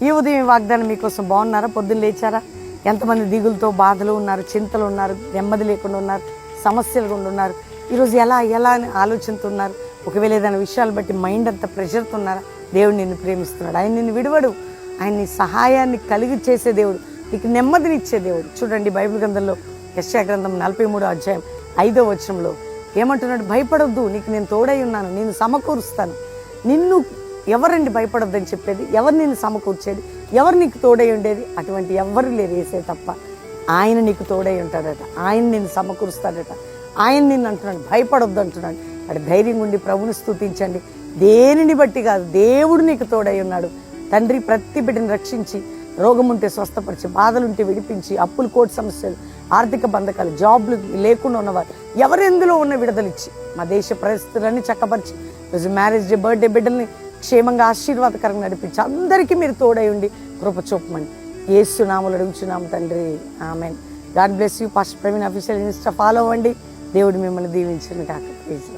ఈ ఉదయం వాగ్దానం మీకోసం. బాగున్నారా? పొద్దున్న లేచారా? ఎంతమంది దిగులతో బాధలు ఉన్నారు, చింతలు ఉన్నారు, నెమ్మది లేకుండా ఉన్నారు, సమస్యలు కూడా ఉన్నారు. ఈరోజు ఎలా అని ఆలోచిస్తున్నారు. ఒకవేళ ఏదైనా విషయాలు బట్టి మైండ్ అంతా ప్రెషర్తో ఉన్నారా? దేవుడు నిన్ను ప్రేమిస్తున్నాడు. ఆయన నిన్ను విడవడు. ఆయన నీ సహాయాన్ని కలిగి చేసే దేవుడు, నీకు నెమ్మదినిచ్చే దేవుడు. చూడండి బైబిల్ గ్రంథంలో యెషయా గ్రంథం 43వ అధ్యాయం 5వ వచనంలో ఏమంటున్నాడు? భయపడొద్దు, నీకు నేను తోడై ఉన్నాను, నేను సమకూరుస్తాను. నిన్ను ఎవరండి భయపడొద్దని చెప్పేది? ఎవరు నిన్ను సమకూర్చేది? ఎవరు నీకు తోడై ఉండేది? అటువంటి ఎవరు లేరు, యేసే తప్ప. ఆయన నీకు తోడై ఉంటాడట, ఆయన నిన్ను సమకూరుస్తాడట. ఆయన నిన్ను అంటున్నాడు భయపడొద్దు అంటున్నాడు. అటు ధైర్యం ఉండి ప్రభుని స్తుతించండి. దేనిని బట్టి కాదు, దేవుడు నీకు తోడై ఉన్నాడు. తండ్రి ప్రతి బిడ్డను రక్షించి, రోగం ఉంటే స్వస్థపరిచి, బాధలుంటే విడిపించి, అప్పులు, కోర్టు సమస్యలు, ఆర్థిక బంధకాలు, జాబ్లు లేకుండా ఉన్నవారు ఎవరెందులో ఉన్న విడుదలిచ్చి, మా దేశ పరిస్థితులన్నీ చక్కపరిచి, ఈరోజు మ్యారేజ్ డే, బర్త్డే బిడ్డల్ని క్షేమంగా ఆశీర్వాదకరంగా నడిపించి అందరికీ మీరు తోడై ఉండి కృప చూపమని యేసు నామములో అడుగుచున్నాము తండ్రి, ఆమేన్. God bless you. Pastor Praveen official Insta follow అవ్వండి. దేవుడు మిమ్మల్ని దీవించును గాక. Praise lord.